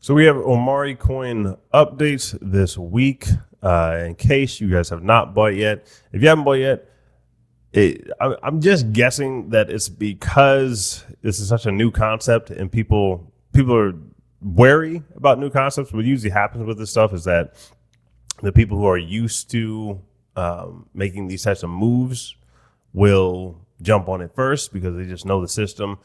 So we have OMARI Coin updates this week. In case you guys have not bought yet, if you haven't bought yet, I'm just guessing that it's because this is such a new concept and people are wary about new concepts. What usually happens with this stuff is that the people who are used to making these types of moves will jump on it first because they just know the system.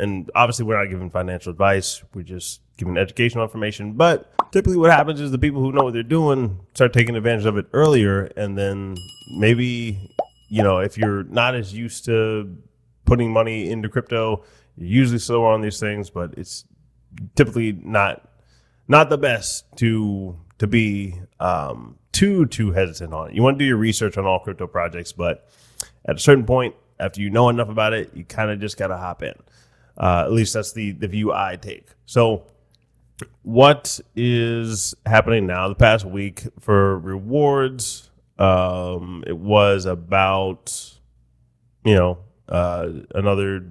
And obviously, we're not giving financial advice. We're just giving educational information. But typically what happens is the people who know what they're doing start taking advantage of it earlier. And then maybe, if you're not as used to putting money into crypto, you're usually slower on these things. But it's typically not the best to be too hesitant on it. You want to do your research on all crypto projects. But at a certain point, after you know enough about it, you kind of just got to hop in. At least that's the view I take. So what is happening now? The past week for rewards, it was about, another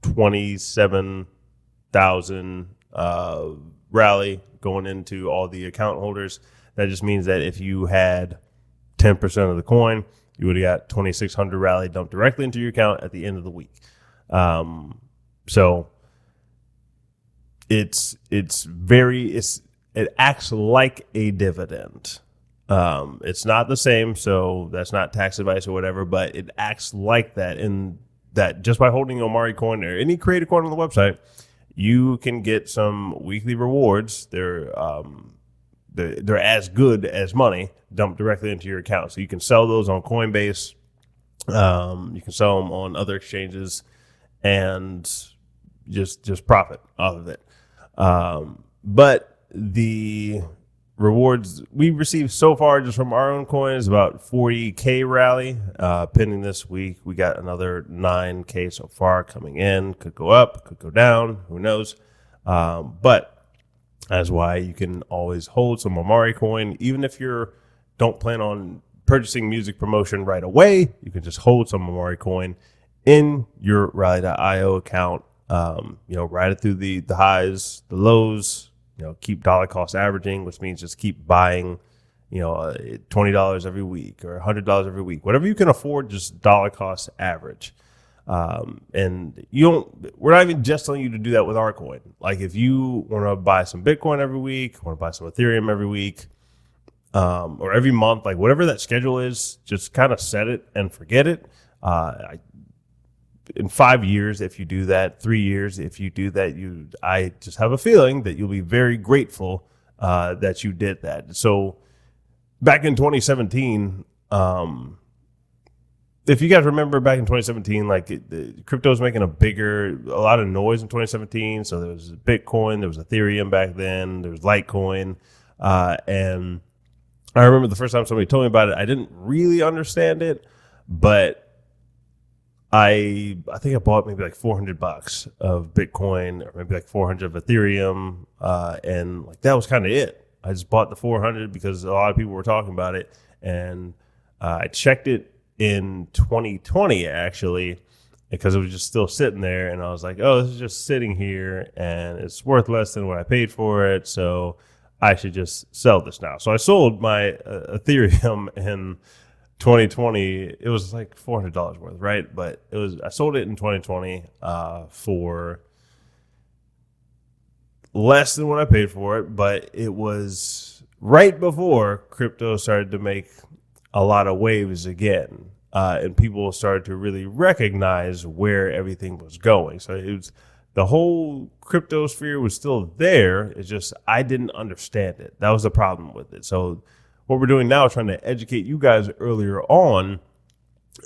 27,000 rally going into all the account holders. That just means that if you had 10% of the coin, you would have got 2,600 rally dumped directly into your account at the end of the week. So it acts like a dividend. It's not the same, so that's not tax advice or whatever, but it acts like that in that just by holding OMARI Coin or any created coin on the website, you can get some weekly rewards. They're as good as money dumped directly into your account. So you can sell those on Coinbase. You can sell them on other exchanges and just profit off of it. But the rewards we received so far just from our own coins, about 40K rally, pending this week. We got another 9K so far coming in. Could go up, could go down, who knows? But that's why you can always hold some OMARI Coin. Even if you don't plan on purchasing music promotion right away, you can just hold some OMARI Coin in your Rally.io account. Ride it through the highs, the lows, keep dollar cost averaging, which means just keep buying, $20 every week or $100 every week, whatever you can afford, just dollar cost average. And we're not even just telling you to do that with our coin. Like if you want to buy some Bitcoin every week, want to buy some Ethereum every week, or every month, like whatever that schedule is, just kind of set it and forget it. In 5 years, if you do that, 3 years, if you do that, I just have a feeling that you'll be very grateful that you did that. So back in 2017, if you guys remember back in 2017, the crypto was making a lot of noise in 2017. So there was Bitcoin, there was Ethereum back then, there was Litecoin. And I remember the first time somebody told me about it, I didn't really understand it, but I think I bought maybe like $400 of Bitcoin or maybe like 400 of Ethereum. And that was kind of it. I just bought the 400 because a lot of people were talking about it. And I checked it in 2020, actually, because it was just still sitting there. And I was like, oh, this is just sitting here and it's worth less than what I paid for it. So I should just sell this now. So I sold my Ethereum in 2020. It was like $400 worth, right? But I sold it in 2020 for less than what I paid for it. But it was right before crypto started to make a lot of waves again, and people started to really recognize where everything was going. So the whole crypto sphere was still there. It's just I didn't understand it. That was the problem with it. So what we're doing now is trying to educate you guys earlier on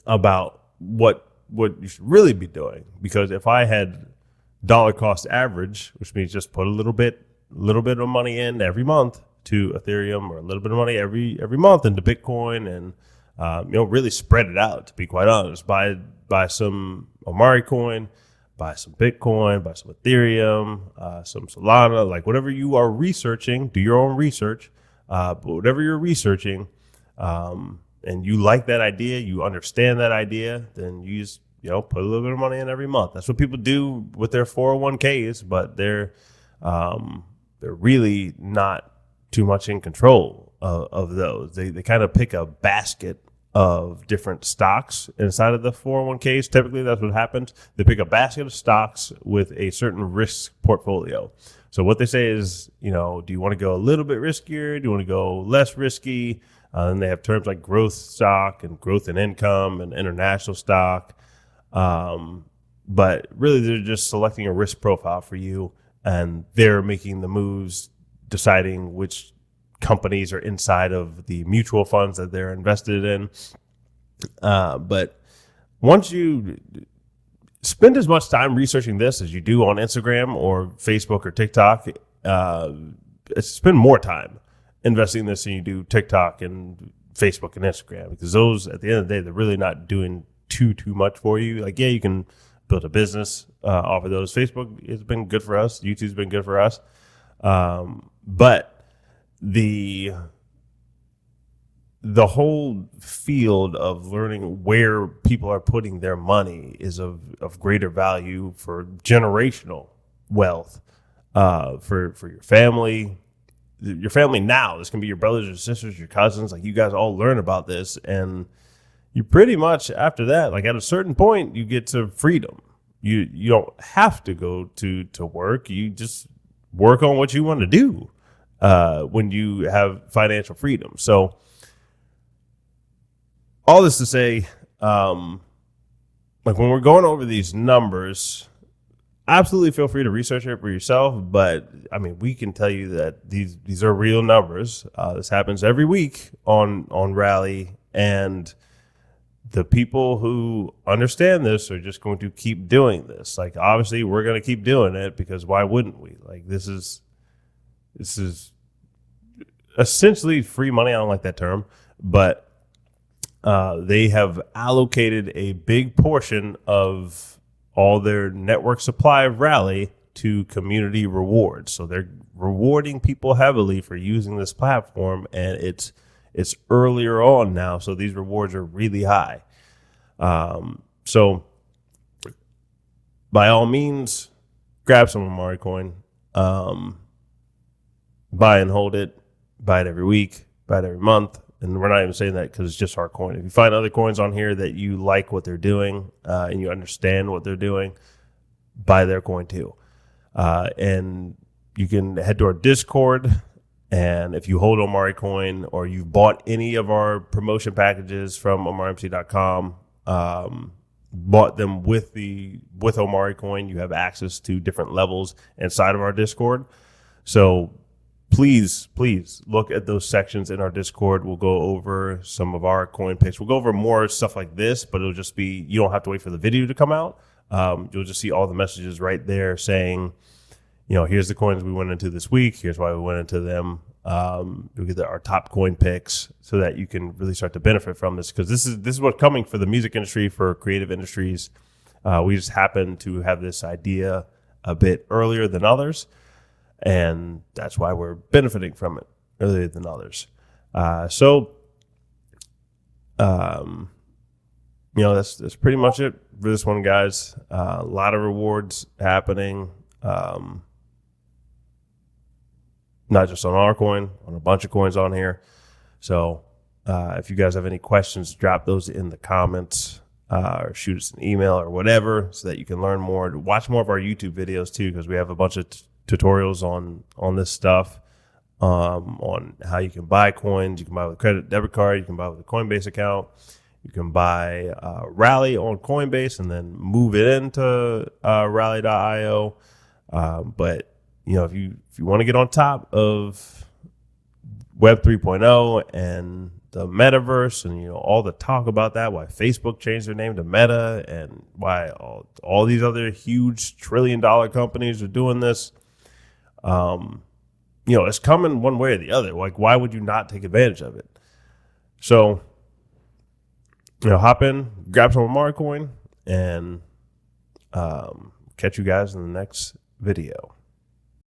about what you should really be doing. Because if I had dollar cost average, which means just put a little bit of money in every month to Ethereum, or a little bit of money every month into Bitcoin, and really spread it out, to be quite honest. Buy some OMARI Coin, buy some Bitcoin, buy some Ethereum, some Solana, like whatever you are researching, do your own research. But whatever you're researching, and you like that idea, you understand that idea, then you just, put a little bit of money in every month. That's what people do with their 401ks, but they're they're really not too much in control of those. They kind of pick a basket of different stocks inside of the 401ks. Typically, that's what happens. They pick a basket of stocks with a certain risk portfolio. So what they say is, do you want to go a little bit riskier? Do you want to go less risky? And they have terms like growth stock and growth in income and international stock. But really, they're just selecting a risk profile for you, and they're making the moves, deciding which companies are inside of the mutual funds that they're invested in. But once you spend as much time researching this as you do on Instagram or Facebook or TikTok, spend more time investing in this than you do TikTok and Facebook and Instagram, because those, at the end of the day, they're really not doing too much for you. Like, yeah, you can build a business off of those. Facebook has been good for us. YouTube's been good for us. But the whole field of learning where people are putting their money is of greater value for generational wealth, for your family. Your family now, this can be your brothers or sisters, your cousins, like you guys all learn about this, and you pretty much, after that, like at a certain point, you get to freedom. You don't have to go to work. You just work on what you want to do when you have financial freedom. So all this to say, like when we're going over these numbers, absolutely feel free to research it for yourself. But I mean, we can tell you that these are real numbers. This happens every week on Rally, and the people who understand this are just going to keep doing this. Like, obviously, we're going to keep doing it, because why wouldn't we? Like, this is essentially free money. I don't like that term, but they have allocated a big portion of all their network supply of Rally to community rewards. So they're rewarding people heavily for using this platform, and it's earlier on now, so these rewards are really high. So by all means, grab some OMARI Coin, buy and hold it, buy it every week, buy it every month. And we're not even saying that because it's just our coin. If you find other coins on here that you like what they're doing, and you understand what they're doing, buy their coin too. And you can head to our Discord. And if you hold OMARI Coin, or you've bought any of our promotion packages from omarimc.com, bought them with OMARI Coin, you have access to different levels inside of our Discord. So please look at those sections in our Discord. We'll go over some of our coin picks. We'll go over more stuff like this, but it'll just be, you don't have to wait for the video to come out. You'll just see all the messages right there saying, here's the coins we went into this week. Here's why we went into them. You'll get our top coin picks so that you can really start to benefit from this, because this is what's coming for the music industry, for creative industries. We just happen to have this idea a bit earlier than others, and that's why we're benefiting from it earlier than others. That's pretty much it for this one, guys. A lot of rewards happening. Not just on our coin, on a bunch of coins on here. So if you guys have any questions, drop those in the comments, or shoot us an email or whatever, so that you can learn more. Watch more of our YouTube videos too, because we have a bunch of tutorials on this stuff, on how you can buy coins. You can buy with a credit debit card. You can buy with a Coinbase account. You can buy Rally on Coinbase and then move it into Rally.io. But if you want to get on top of Web 3.0 and the metaverse, and all the talk about that, why Facebook changed their name to Meta, and why all these other huge $1 trillion companies are doing this, it's coming one way or the other. Like, why would you not take advantage of it? So, hop in, grab some OMARI Coin, and catch you guys in the next video.